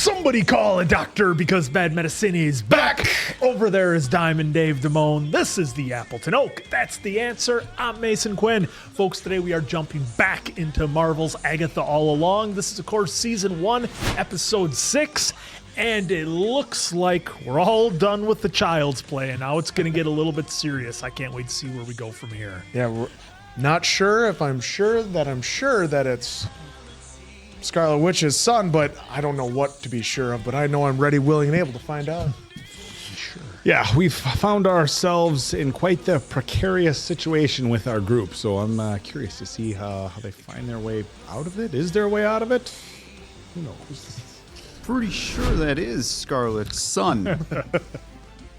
Somebody call a doctor because bad medicine is back. Over there is Diamond Dave Damone. This is the Appleton Oak. That's the answer. I'm Mason Quinn. Folks, today we are jumping back into Marvel's Agatha All Along. This is, of course, Season 1, Episode 6. And it looks like we're all done with the child's play. And now it's going to get a little bit serious. I can't wait to see where we go from here. Yeah, we're not sure if I'm sure that it's Scarlet Witch's son, but I don't know what to be sure of. But I know I'm ready, willing, and able to find out. Sure. Yeah, we've found ourselves in quite the precarious situation with our group. So I'm curious to see how they find their way out of it. Is there a way out of it? Who knows? Pretty sure that is Scarlet's son.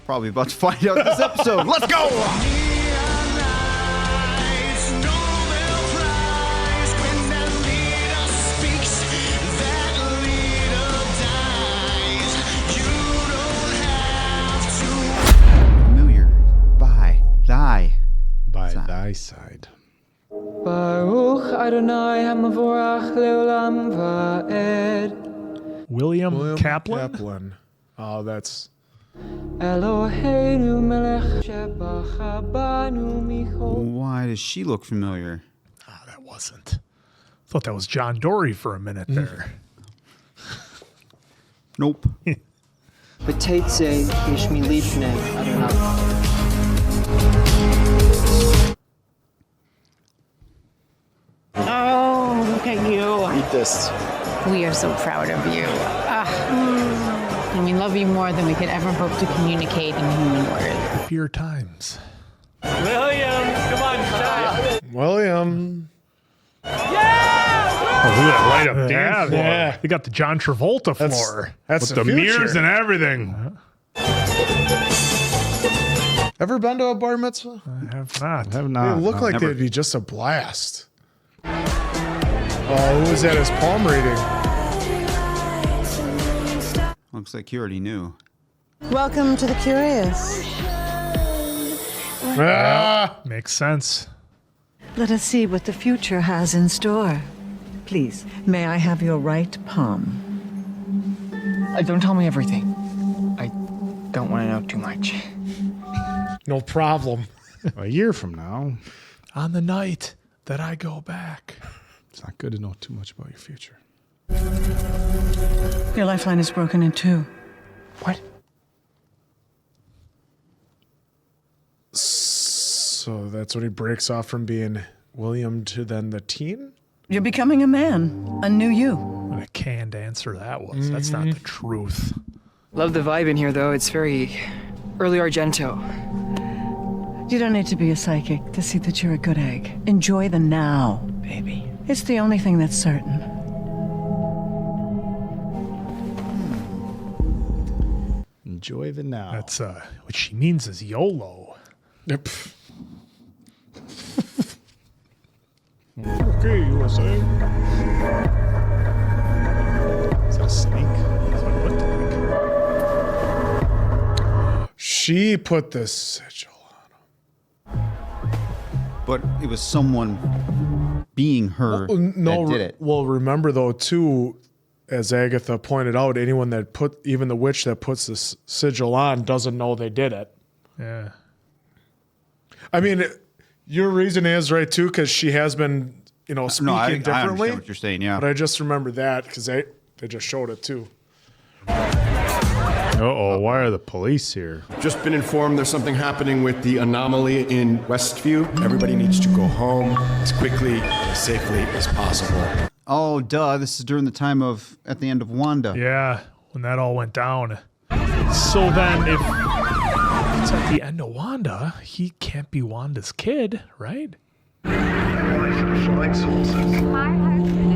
Probably about to find out this episode. Let's go! Familiar by thy side. Baruch Adonai Hamavorach Leolam Va'ed. William Kaplan? Oh, that's... Eloheinu melech shebach banu michol. Why does she look familiar? Ah, that wasn't. Thought that was John Dory for a minute there. Nope. B'teitze yishmi lifnei Adonai. Oh, look at you. Eat this. We are so proud of you. And we love you more than we could ever hope to communicate in human words. Happier times. William, come on, shine. William. Oh, look at that light up dance floor. Yeah. They got the John Travolta floor. That's With the mirrors and everything. Ever been to a bar mitzvah? I have not. Have They not. look like never. they'd be just a blast. Oh, who was at his palm reading? Looks like you already knew. Welcome to the Curious. Ah! Makes sense. Let us see what the future has in store. Please, may I have your right palm? Don't tell me everything. I don't want to know too much. No problem. A year from now, On the night that I go back. it's not good to know too much about your future. Your lifeline is broken in two. What? So that's when he breaks off from being William to then the teen? You're becoming a man, a new you. What a canned answer that was. That's not the truth. Love the vibe in here, though. It's very early Argento. You don't need to be a psychic to see that you're a good egg. Enjoy the now, baby. It's the only thing that's certain. Enjoy the now. That's what she means is YOLO. Yep. okay, USA. Is that a snake? That's what it looked like. She put the sigil on him. But it was someone being her that did it. Well, remember though, too, as Agatha pointed out, anyone that even the witch that puts this sigil on doesn't know they did it. Yeah. I mean, your reason is right too, because she has been, speaking No, I differently. understand what you're saying, yeah. But I just remember that because they just showed it too. Uh-oh, why are the police here? Just been informed there's something happening with the anomaly in Westview. Everybody needs to go home as quickly, as safely as possible. Oh, duh. This is during the time at the end of Wanda. Yeah, when that all went down. So then if it's at the end of Wanda, he can't be Wanda's kid, right? My husband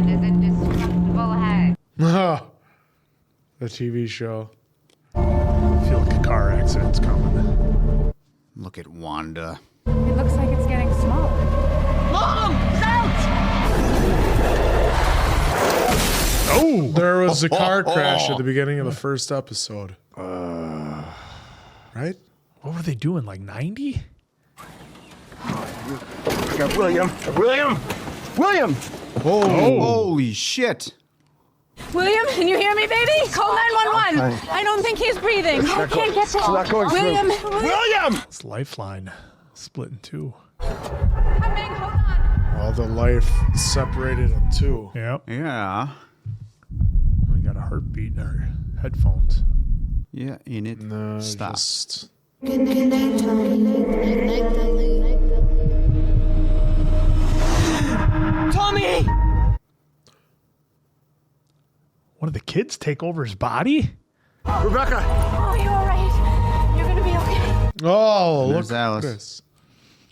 is indestructible head. The TV show. I feel like a car accident's coming. Look at Wanda. It looks like it's getting smaller. Oh! There was a car crash at the beginning of the first episode. Right? What were they doing, like 90? I got William. William! Oh, Holy shit. William, can you hear me, baby? Call 911. I don't think he's breathing. I can't get to him. not going William, William! It's lifeline split in two. Coming, hold on. All the life separated in two. Yep. Yeah. We got a heartbeat in our headphones. Yeah, and it stopped. Just... Tommy! One of the kids take over his body? Rebecca! Oh, you all right? You're gonna be okay. Oh, There's look at Alice. this.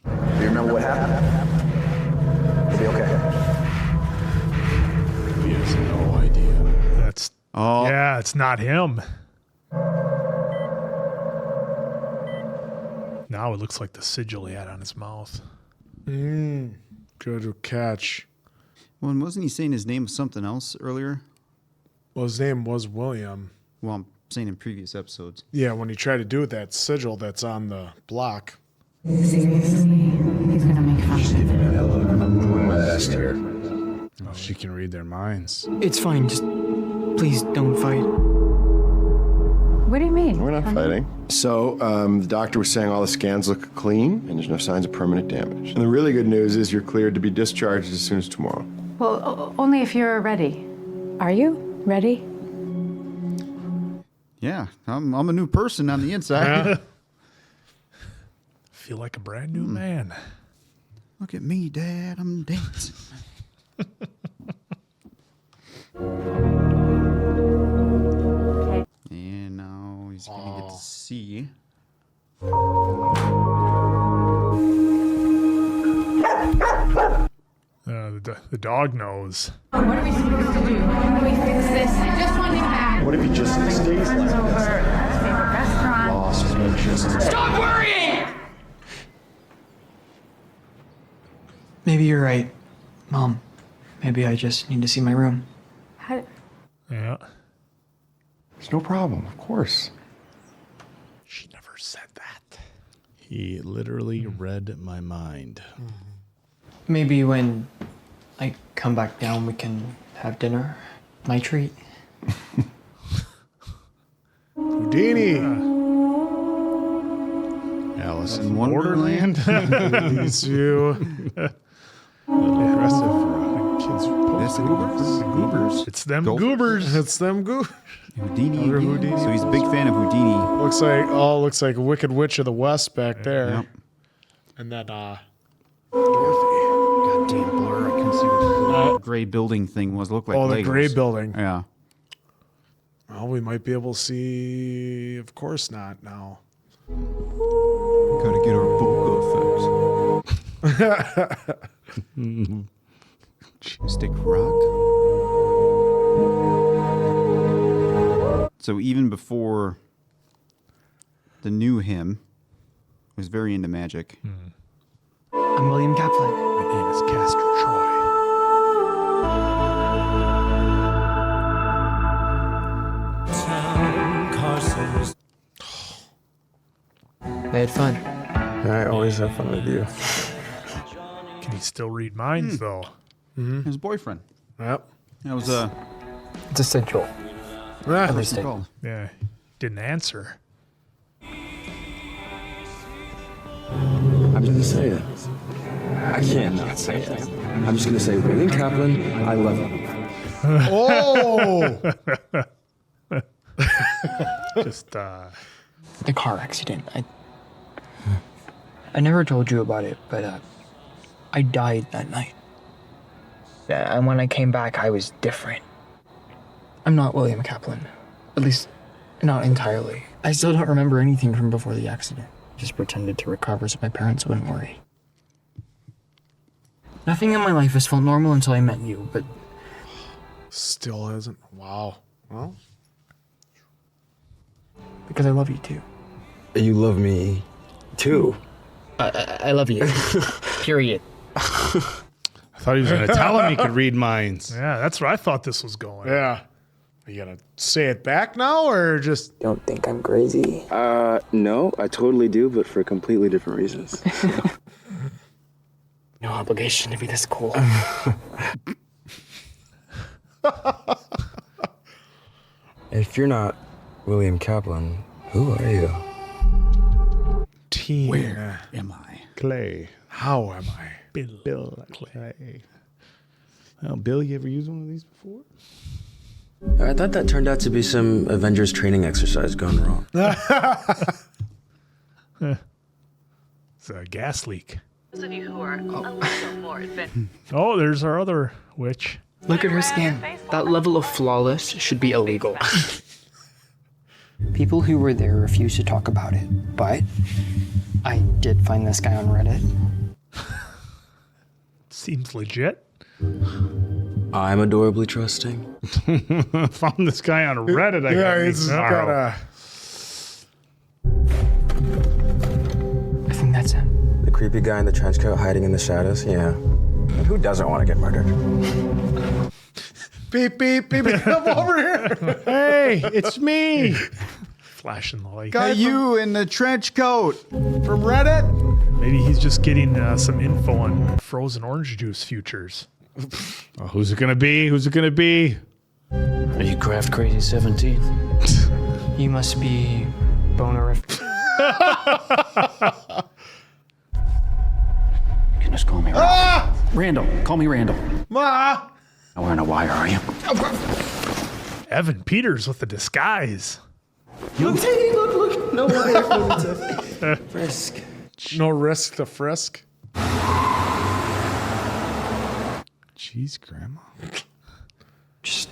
Do you remember what happened? Is he okay? He has no idea. That's Oh. yeah, it's not him. Now it looks like the sigil he had on his mouth. Good catch. Well, and wasn't he saying his name was something else earlier? Well, his name was William. Well, I'm saying in previous episodes. Yeah, when he tried to do that sigil that's on the block. Seriously, he's gonna make fun of me. I'm doing my best here. Oh, she can read their minds. It's fine. Just please don't fight. What do you mean? We're not fighting. So, the doctor was saying all the scans look clean and there's no signs of permanent damage. And the really good news is you're cleared to be discharged as soon as tomorrow. Well, only if you're ready. Are you ready? Yeah, I'm a new person on the inside. Feel like a brand new man. Look at me, Dad. I'm dancing. And now he's gonna get to see. The dog knows. What are we supposed to do? How do we fix this? I just want him back. What if he just stays like this? Over at his favorite restaurant. Lost, anxious. Stop worrying! Maybe you're right, Mom. Maybe I just need to see my room. How, Yeah. There's no problem, of course. She never said that. He literally read my mind. Maybe when I come back down, we can have dinner. My treat. Houdini. Alice in Wonderland. These you. Aggressive for kids. This is Goobers. It's them Go for it. goobers. It's them goo. Houdini. Another again. Houdini. So he's a big fan of Houdini. Looks like a Wicked Witch of the West back there. Yep. And then Goddamn blur. I couldn't see what the gray building thing was. Looked like the Legos. gray building. Yeah. Well, we might be able to see. Of course not now. Gotta get our bokeh effects. Stick rock. So even before the new him was very into magic. I'm William Kaplan. My name is Castor Troy. They had fun. I always have fun with you. Can he still read minds, though? His boyfriend. Yep. That was It's essential. Ah, least it. called. Yeah. Didn't answer. I'm gonna say it. I can't not say it. I'm just gonna say, William Kaplan, I love you. Oh! Just, The car accident. I never told you about it, but I died that night. And when I came back, I was different. I'm not William Kaplan. At least, not entirely. I still don't remember anything from before the accident. Just pretended to recover so my parents wouldn't worry. Nothing in my life has felt normal until I met you, but Still hasn't. Wow. Well, because I love you too. You love me, too. I love you. Period. I thought he was going to tell him he could read minds. yeah, that's where I thought this was going. yeah. You gotta say it back now, or just Don't think I'm crazy. No, I totally do, but for completely different reasons. No obligation to be this cool. If you're not William Kaplan, who are you? Team. Where am I? Clay. How am I? Bill Clay. Well, Bill, you ever used one of these before? I thought that turned out to be some Avengers training exercise gone wrong. It's a gas leak. Those of you who are a little more advanced. Oh, there's our other witch. Look at her skin. That level of flawless should be illegal. People who were there refused to talk about it, but I did find this guy on Reddit. Seems legit. I'm adorably trusting. Found this guy on Reddit. I think that's him. The creepy guy in the trench coat hiding in the shadows? Yeah. And who doesn't want to get murdered? Beep, beep, beep, beep. I'm over here. Hey, it's me. Flashing the light. Got you in the trench coat. From Reddit? Maybe he's just getting some info on frozen orange juice futures. Oh, who's it gonna be? Who's it gonna be? Are you Craft Crazy 17? You must be bonerific. You can just call me Randall. Randall. Call me Randall. Ma! Now wearing a wire, are you? Evan Peters with the disguise. Look. No wire for to frisk. No risk to frisk. Jeez, Grandma. Just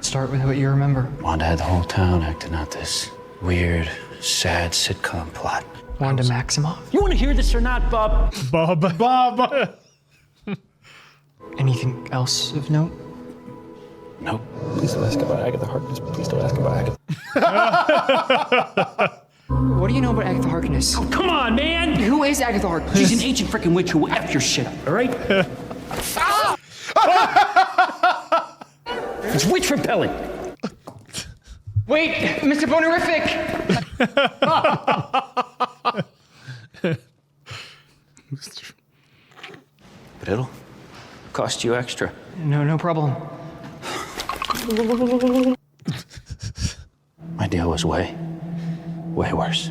start with what you remember. Wanda had the whole town acting out this weird, sad sitcom plot. Wanda Maximoff? You want to hear this or not, Bob? Bob. Anything else of note? Nope. Please don't ask about Agatha Harkness. Please don't ask about Agatha. What do you know about Agatha Harkness? Oh, come on, man! Who is Agatha Harkness? She's an ancient freaking witch who will F your shit up, all right? It's witch repellent. Wait, Mr. Bonerific! But it'll cost you extra. No problem. My deal was way worse.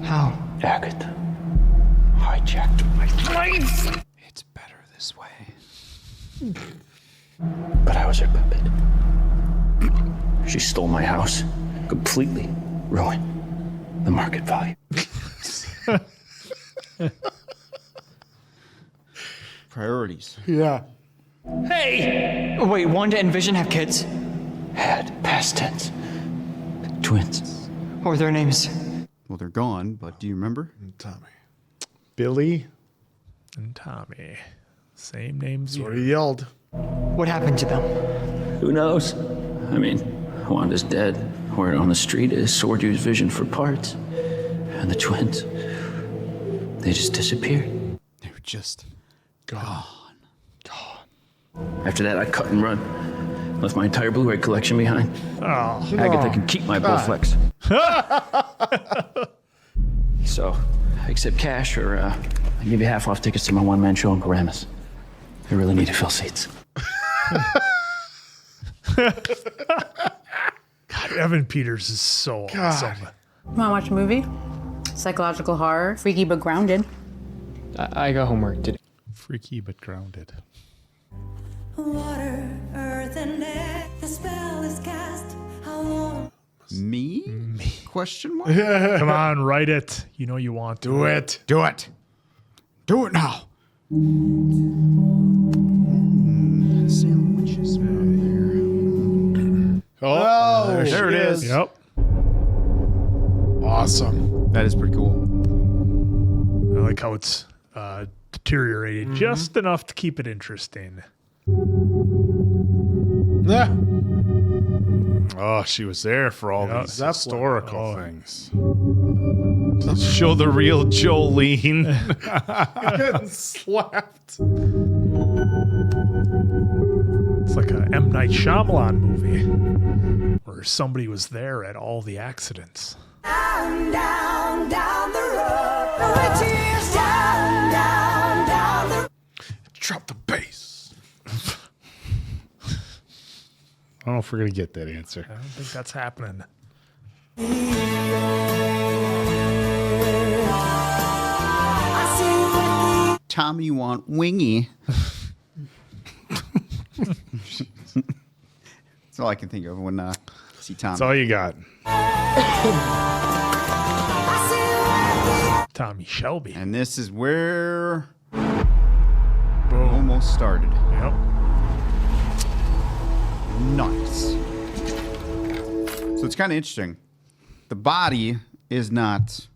How? Agatha hijacked my life. It's better this way. But I was her puppet. She stole my house, completely ruined the market value. Priorities. Yeah. Hey! Wait, Wanda and Vision have kids? Had past tense. Twins. What were their names? Well, they're gone, but do you remember? Tommy. Billy and Tommy. Same names. What he yelled. What happened to them? Who knows? I mean, Wanda's dead. Word on the street is Sword used Vision for parts. And the twins, they just disappeared. They were just gone. After that, I cut and run. Left my entire Blu-ray collection behind. Oh. Agatha can keep my Bowflex. So, I accept cash, or I give you half off tickets to my one-man show in Paramus. I really need to fill seats. God, Evan Peters is so awesome. Want to watch a movie? Psychological horror, freaky but grounded. I got homework today. Freaky but grounded. Water, earth, and air. The spell is cast. How long? Me? Question mark? Come on, write it. You know you want to. Do it. Do it. Do it now. Salem witches out here. Oh, there it is. Yep. Awesome. That is pretty cool. I like how it's deteriorated just enough to keep it interesting. Yeah. Oh, she was there for all Yeah, these that's historical things. Let's show the real Jolene. Getting slapped. It's like a M. Night Shyamalan movie where somebody was there at all the accidents. Down, down, down the road. The witches down, down, down the road. Drop the bass. don't know if we're going to get that answer. I don't think that's happening. Tommy want wingy. That's all I can think of when I see Tommy. That's all you got. Tommy Shelby. And this is where almost started. Yep. Nice. So it's kind of interesting. The body is not,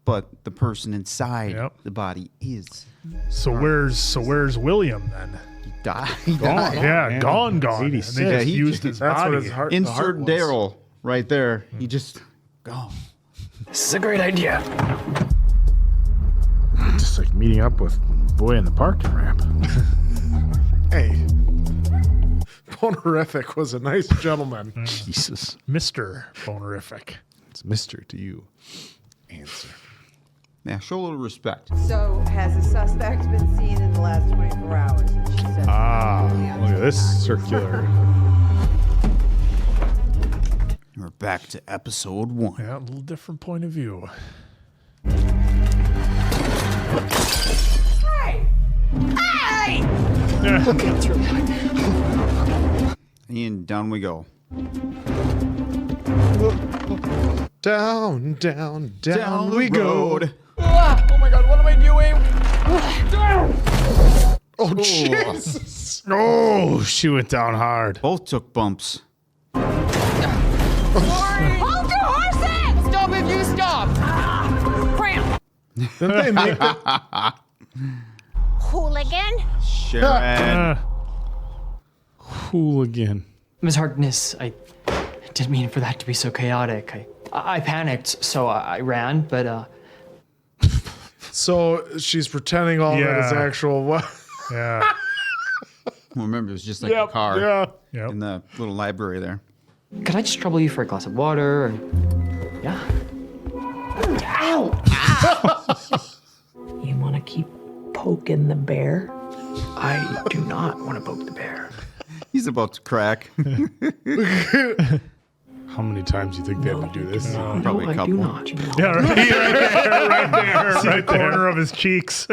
but the person inside the body is. So where's William then? He died. Gone. Yeah, gone. And they just used his body. Insert Daryl right there. He just gone. This is a great idea. Just like meeting up with boy in the parking ramp. Hey. Bonerific was a nice gentleman. Jesus. Mr. Bonerific. It's Mr. to you. Answer. Yeah, show a little respect. So, has a suspect been seen in the last 24 hours? And she said, look at this circular. We're back to episode 1. Yeah, a little different point of view. Hey! Hey! And down we go. Down we go. Oh my God, what am I doing? Oh, Jesus. Oh, she went down hard. Both took bumps. Hold your horses! Stop if you stop! Cramp! Didn't they make it? Hooligan? Sharon. Hooligan. Ms. Harkness, I didn't mean for that to be so chaotic. I panicked, so I ran, but So she's pretending all that is actual. Yeah. Well, remember, it was just like a car Yep. in the little library there. could I just trouble you for a glass of water? Or... Yeah. Ow! You want to keep poking the bear? I do not want to poke the bear. He's about to crack. How many times do you think they have to do this? Probably a couple. I do not. Yeah, right there. See the corner of his cheeks.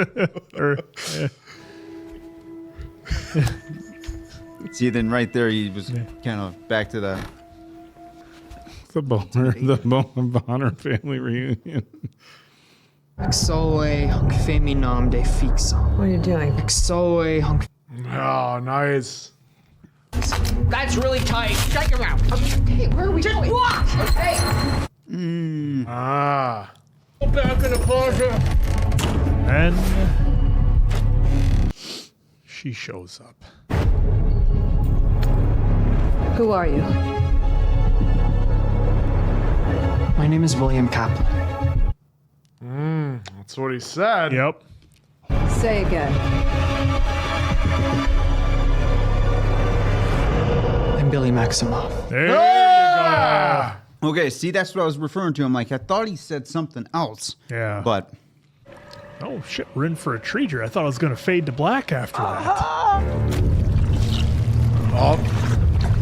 See, then right there, he was kind of back to the Bonner family reunion. Exoe hunk femi nam de fixam. What are you doing? Exoe hunk. Oh, nice. That's really tight. Shut your mouth. Hey, where are we going? Walk! Okay. Ah. Back in the closet. And she shows up. Who are you? My name is William Kaplan. That's what he said. Yep. Say again. I'm Billy Maximoff. There you go. Okay, see, that's what I was referring to. I'm like, I thought he said something else. Yeah. But. Oh, shit. We're in for a treat here. I thought it was going to fade to black after that. Oh,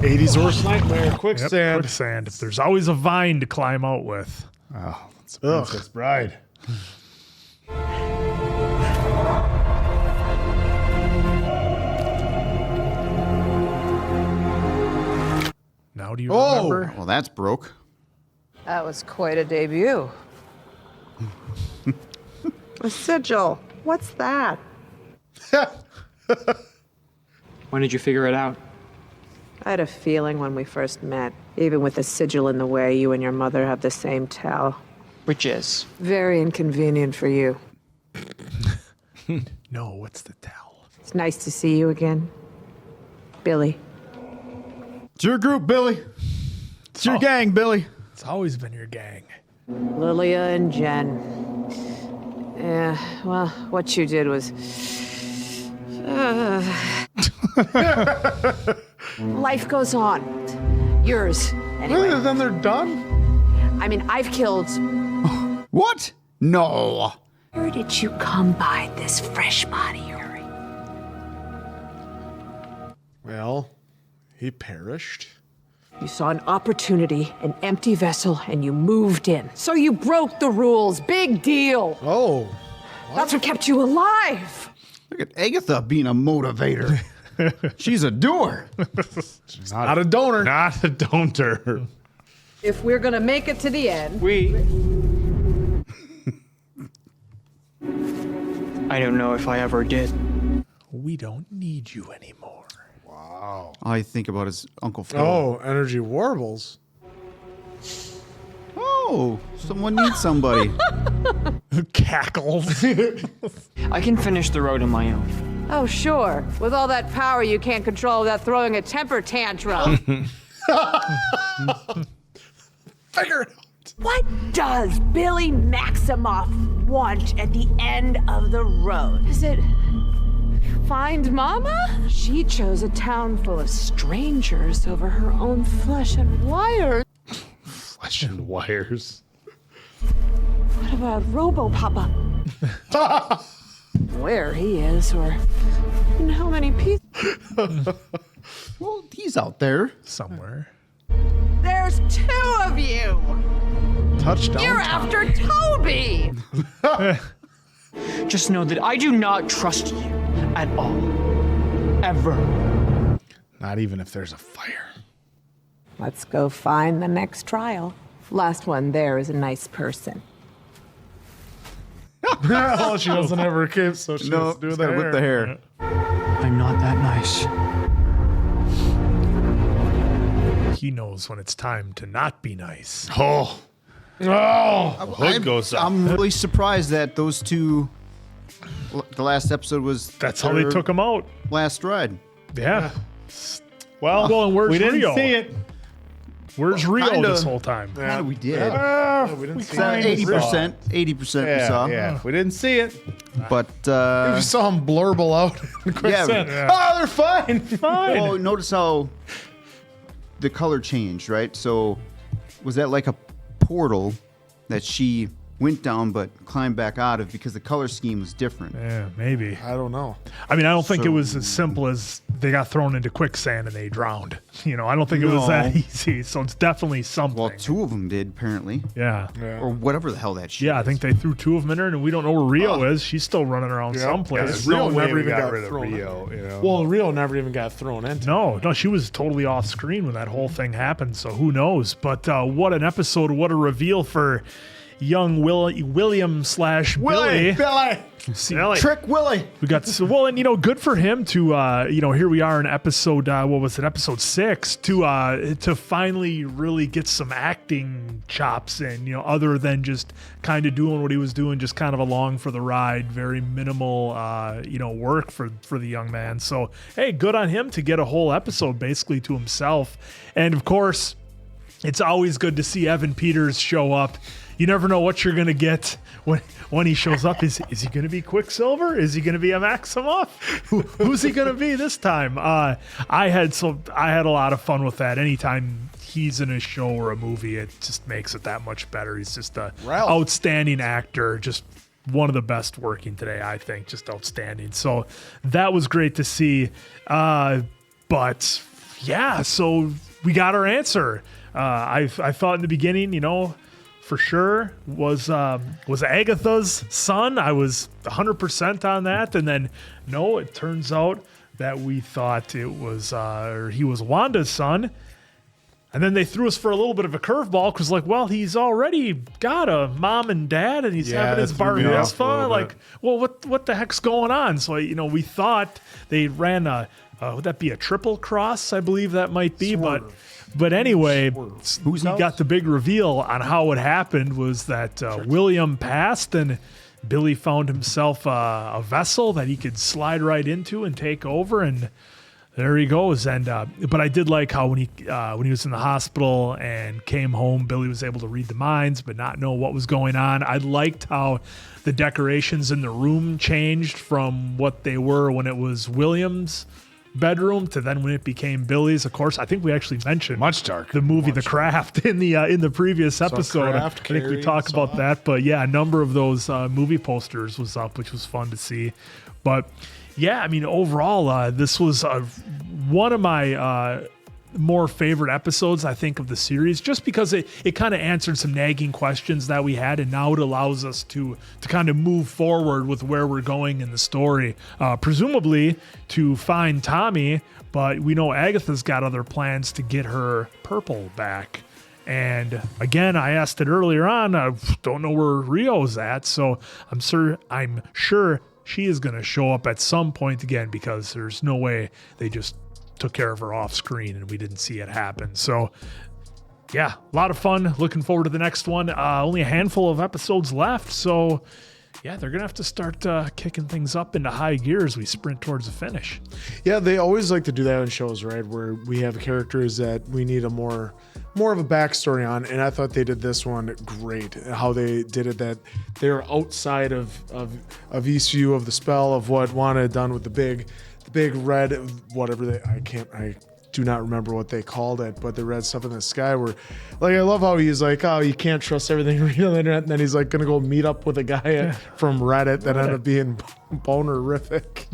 80s worst nightmare. Quicksand. Yep, quicksand. If there's always a vine to climb out with. Oh, that's a Princess Bride. Now do you remember? Well, that's broke. That was quite a debut. A sigil. What's that? When did you figure it out? I had a feeling when we first met. Even with the sigil in the way, you and your mother have the same tell. Which is? Very inconvenient for you. No, what's the tell? It's nice to see you again. Billy. It's your group, Billy. It's your gang, Billy. It's always been your gang. Lilia and Jen. Yeah, well, what you did was... Life goes on. Yours, anyway. Then they're done? I mean, I've killed... What? No. Where did you come by this fresh body, Yuri? Well, he perished. You saw an opportunity, an empty vessel, and you moved in. So you broke the rules. Big deal. Oh. That's what kept you alive. Look at Agatha being a motivator. She's a doer. She's not a donor. Not a donor. If we're gonna make it to the end, I don't know if I ever did. We don't need you anymore. Wow. All I think about is Uncle Phil. Oh, energy warbles. Oh, someone needs somebody. Cackles. I can finish the road on my own. oh sure. With all that power you can't control without throwing a temper tantrum. Figure it out. What does Billy Maximoff want at the end of the road? Is it find Mama? She chose a town full of strangers over her own flesh and wires. Flesh and wires. What about Robo Papa? Where he is, or in how many pieces? Well, he's out there somewhere. There's two of you. Touchdown. You're after Toby. Just know that I do not trust you at all. Ever. Not even if there's a fire. Let's go find the next trial. Last one there is a nice person. Oh, she doesn't have her cape, so she has to do the hair. With the hair. I'm not that nice. He knows when it's time to not be nice. Oh. Hood goes up. I'm really surprised that those two. The last episode was. That's how they took him out. Last ride. Yeah. Well, and where's we didn't Rio? see it. Where's Rio Kinda. this whole time? Yeah, we did. we didn't see 80%. 80% we saw. Yeah, we didn't see it. But We saw him blurble out. Oh, they're fine. Fine. well, notice how the color changed, right? So was that like a portal that she went down but climbed back out of because the color scheme was different? Yeah, maybe. I don't know. I mean, I don't think it was as simple as they got thrown into quicksand and they drowned. You know, I don't think it was that easy. So it's definitely something. Well, two of them did, apparently. Yeah. Or whatever the hell that shit Yeah, I think they threw two of them in there, and we don't know where Rio is. She's still running around someplace. Rio never even got got rid of thrown Rio, you know. Well, Rio never even got thrown into. No, she was totally off screen when that whole thing happened, so who knows? But what an episode, what a reveal for young William / Billy. Trick Willie. We got and good for him to here we are in episode episode 6 to finally really get some acting chops in, other than just kind of doing what he was doing, just kind of along for the ride, very minimal work for the young man. So hey, good on him to get a whole episode basically to himself. And of course, it's always good to see Evan Peters show up. You never know what you're going to get when he shows up. Is he going to be Quicksilver? Is he going to be a Maximoff? Who's he going to be this time? I had a lot of fun with that. Anytime he's in a show or a movie, it just makes it that much better. He's just a outstanding actor. Just one of the best working today, I think. Just outstanding. So that was great to see. But yeah, so we got our answer. I thought in the beginning, for sure was Agatha's son. I was 100% on that, and then no, it turns out that we thought it was he was Wanda's son, and then they threw us for a little bit of a curveball because he's already got a mom and dad, and he's having his bar mitzvah. What the heck's going on? So we thought they ran would that be a triple cross? I believe that might be, But anyway, he got the big reveal on how it happened was that William passed and Billy found himself a vessel that he could slide right into and take over, and there he goes. And but I did like how when he was in the hospital and came home, Billy was able to read the minds but not know what was going on. I liked how the decorations in the room changed from what they were when it was William's bedroom to then when it became Billy's. Of course, I think we actually mentioned much dark the movie The Craft in the previous episode. I think we talked about that, but yeah, a number of those movie posters was up, which was fun to see. But yeah, I mean, overall, this was one of my more favorite episodes, I think, of the series, just because it kind of answered some nagging questions that we had, and now it allows us to kind of move forward with where we're going in the story, presumably to find Tommy, but we know Agatha's got other plans to get her purple back. And again, I asked it earlier on, I don't know where Rio's at, so I'm sure she is going to show up at some point again, because there's no way they just took care of her off screen and we didn't see it happen. So yeah, a lot of fun. Looking forward to the next one. Only a handful of episodes left. So yeah, they're going to have to start kicking things up into high gear as we sprint towards the finish. Yeah, they always like to do that in shows, right? Where we have characters that we need a more of a backstory on. And I thought they did this one great. How they did it, that they're outside of Eastview, of the spell of what Wanda had done with the big red, whatever I do not remember what they called it, but the red stuff in the sky were like, I love how he's like, oh, you can't trust everything you read on the internet, and then he's like gonna go meet up with a guy from Reddit that ended up being bonerific.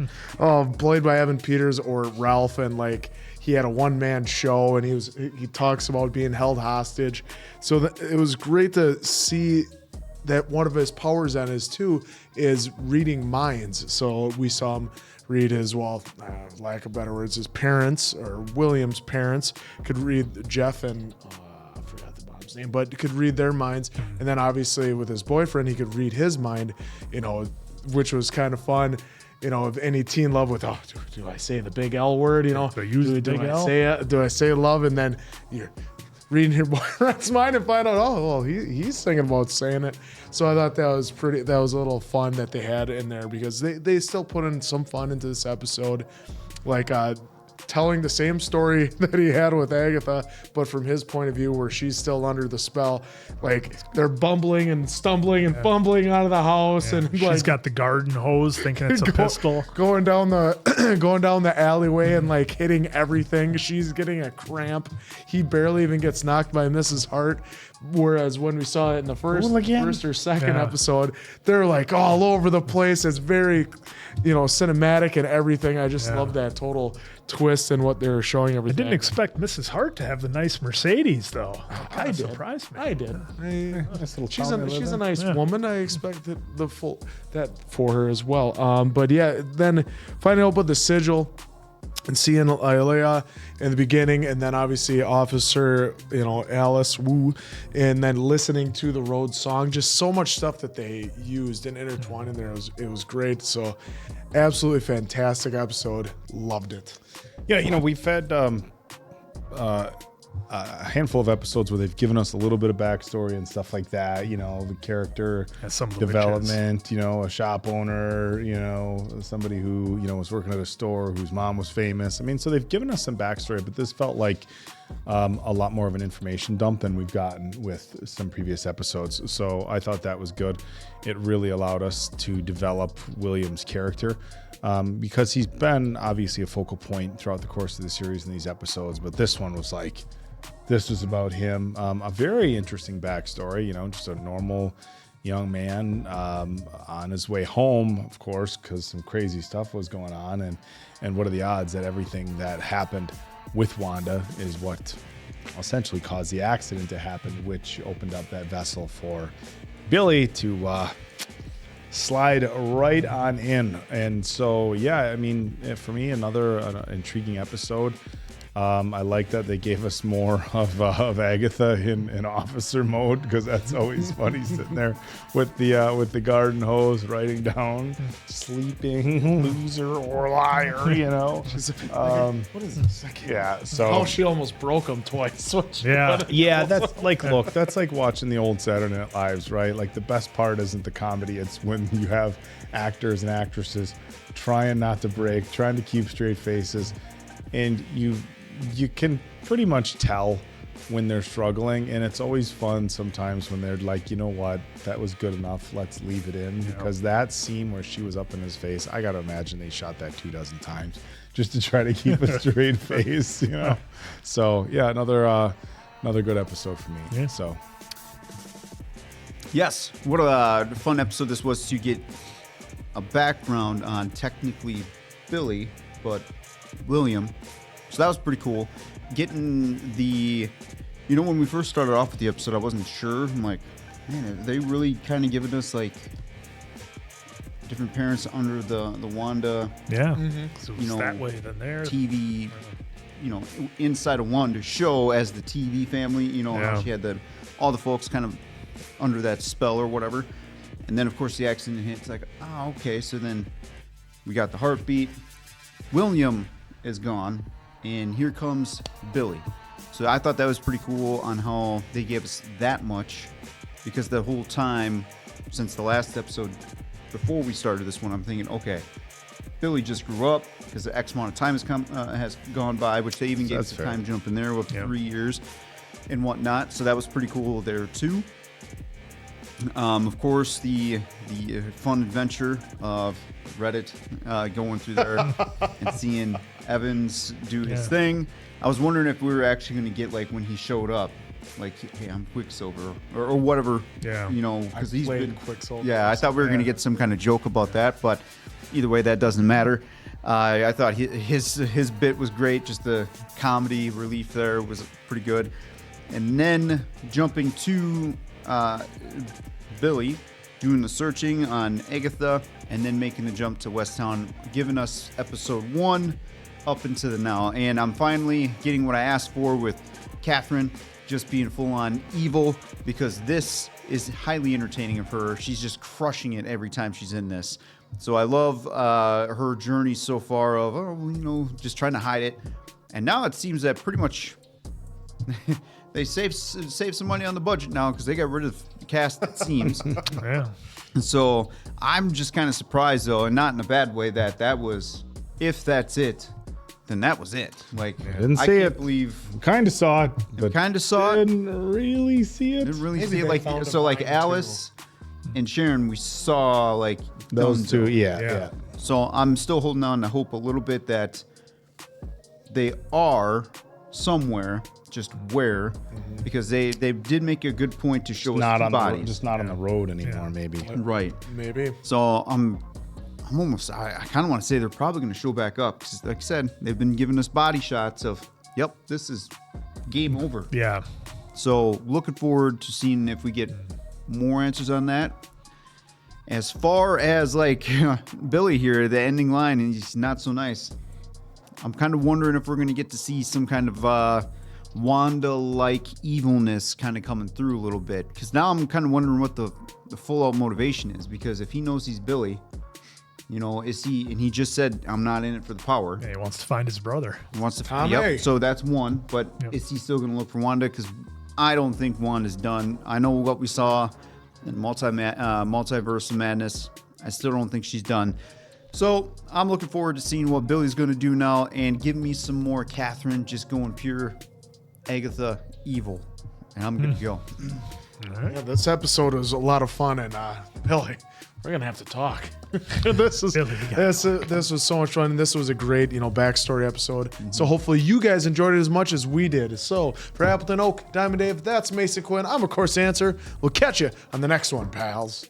Played by Evan Peters or Ralph, and like he had a one-man show, and he talks about being held hostage. So it was great to see that one of his powers then is reading minds. So we saw him read his, lack of better words, his parents, or William's parents, could read Jeff and I forgot the mom's name, but could read their minds. And then obviously with his boyfriend, he could read his mind, which was kind of fun. Of any teen love with, do I say the big L word? Do I use the big L? Do I say love? And then you're reading your boyfriend's mind and find out, he's thinking about saying it. So I thought that was a little fun that they had in there, because they still put in some fun into this episode, like telling the same story that he had with Agatha, but from his point of view, where she's still under the spell. Like they're bumbling and stumbling and fumbling out of the house, and she's got the garden hose, thinking it's a pistol, going down the alleyway and like hitting everything. She's getting a cramp. He barely even gets knocked by Mrs. Hart. Whereas when we saw it in the first or second episode, they're like all over the place. It's very, cinematic and everything. I just love that total twist in what they're showing everything. I didn't expect Mrs. Hart to have the nice Mercedes, though. I did. Surprised me. I did. She's a nice woman. I expected that for her as well. But yeah, then finding out about the sigil and seeing Ilea in the beginning, and then obviously Officer, Alice Wu, and then listening to the Road song. Just so much stuff that they used and intertwined in there. It was great. So absolutely fantastic episode. Loved it. Yeah, we've had a handful of episodes where they've given us a little bit of backstory and stuff like that, the character development, a shop owner, somebody who, was working at a store whose mom was famous. So they've given us some backstory, but this felt like a lot more of an information dump than we've gotten with some previous episodes. So I thought that was good. It really allowed us to develop William's character, because he's been obviously a focal point throughout the course of the series in these episodes, but this one was like, this was about him. A very interesting backstory, just a normal young man on his way home, of course, because some crazy stuff was going on. And what are the odds that everything that happened with Wanda is what essentially caused the accident to happen, which opened up that vessel for Billy to slide right on in. And so, yeah, for me, another intriguing episode. I like that they gave us more of Agatha in officer mode, because that's always funny, sitting there with the garden hose, writing down sleeping loser or liar. What is this? So she almost broke him twice. That's like, that's like watching the old Saturday Night Lives, right? Like the best part isn't the comedy; it's when you have actors and actresses trying not to break, trying to keep straight faces, and you can pretty much tell when they're struggling, and it's always fun sometimes when they're like, you know what, that was good enough, let's leave it in. Because that scene where she was up in his face, I gotta imagine they shot that 24 times just to try to keep a straight face, So yeah, another good episode for me. So yes, what a fun episode this was to get a background on technically Billy, but William. So that was pretty cool. getting the, when we first started off with the episode, I wasn't sure. I'm like, man, are they really kind of giving us like different parents under the Wanda? Yeah. So it's that way than there. TV, inside of Wanda's show as the TV family. How she had all the folks kind of under that spell or whatever. And then of course the accident hits. Like, oh, okay. So then we got the heartbeat. William is gone, and here comes Billy. So I thought that was pretty cool on how they gave us that much, because the whole time since the last episode, before we started this one, I'm thinking, okay, Billy just grew up because the X amount of time has gone by, which they even gave us a time jump in there with 3 years and whatnot. So that was pretty cool there too. Of course, the fun adventure of Reddit going through there and seeing Evans do his thing. I was wondering if we were actually going to get, like, when he showed up, like, hey, I'm Quicksilver or whatever. Yeah. Because he's been Quicksilver. Yeah, I thought we were going to get some kind of joke about that, but either way, that doesn't matter. I thought his bit was great. Just the comedy relief there was pretty good. And then jumping to Billy doing the searching on Agatha, and then making the jump to Westtown, giving us episode 1 up into the now. And I'm finally getting what I asked for with Kathryn just being full on evil, because this is highly entertaining of her. She's just crushing it every time she's in this. So I love her journey so far of, just trying to hide it. And now it seems that pretty much they save some money on the budget now, because they got rid of the cast, it seems. Yeah. And so I'm just kind of surprised, though, and not in a bad way, that was, if that's it, then that was it. Like, I didn't see it. Believe kind of saw it, but didn't really see it. Didn't really see it. Like, so like Alice and Sharon, we saw like those two. Yeah. So I'm still holding on to hope a little bit that they are somewhere, just where, because they did make a good point to show us two bodies. Just not on the road anymore, maybe. Right. Maybe. So I'm almost, I kind of want to say they're probably going to show back up, because like I said, they've been giving us body shots of, yep, this is game over. Yeah. So looking forward to seeing if we get more answers on that. As far as like Billy here, the ending line, and he's not so nice. I'm kind of wondering if we're going to get to see some kind of Wanda-like evilness kind of coming through a little bit. Because now I'm kind of wondering what the full-out motivation is. Because if he knows he's Billy, is he? And he just said, "I'm not in it for the power." Yeah, he wants to find his brother. He wants to find. Yep. So that's one. But is he still going to look for Wanda? Because I don't think Wanda's done. I know what we saw in Multiverse of Madness. I still don't think she's done. So I'm looking forward to seeing what Billy's going to do now, and give me some more Kathryn just going pure Agatha evil, and I'm good to go. Yeah, this episode was a lot of fun, and Billy, we're gonna have to talk. This was so much fun, and this was a great backstory episode. So hopefully you guys enjoyed it as much as we did. So for Appleton Oak, Diamond Dave, that's Mason Quinn. I'm of course Answer. We'll catch you on the next one, pals.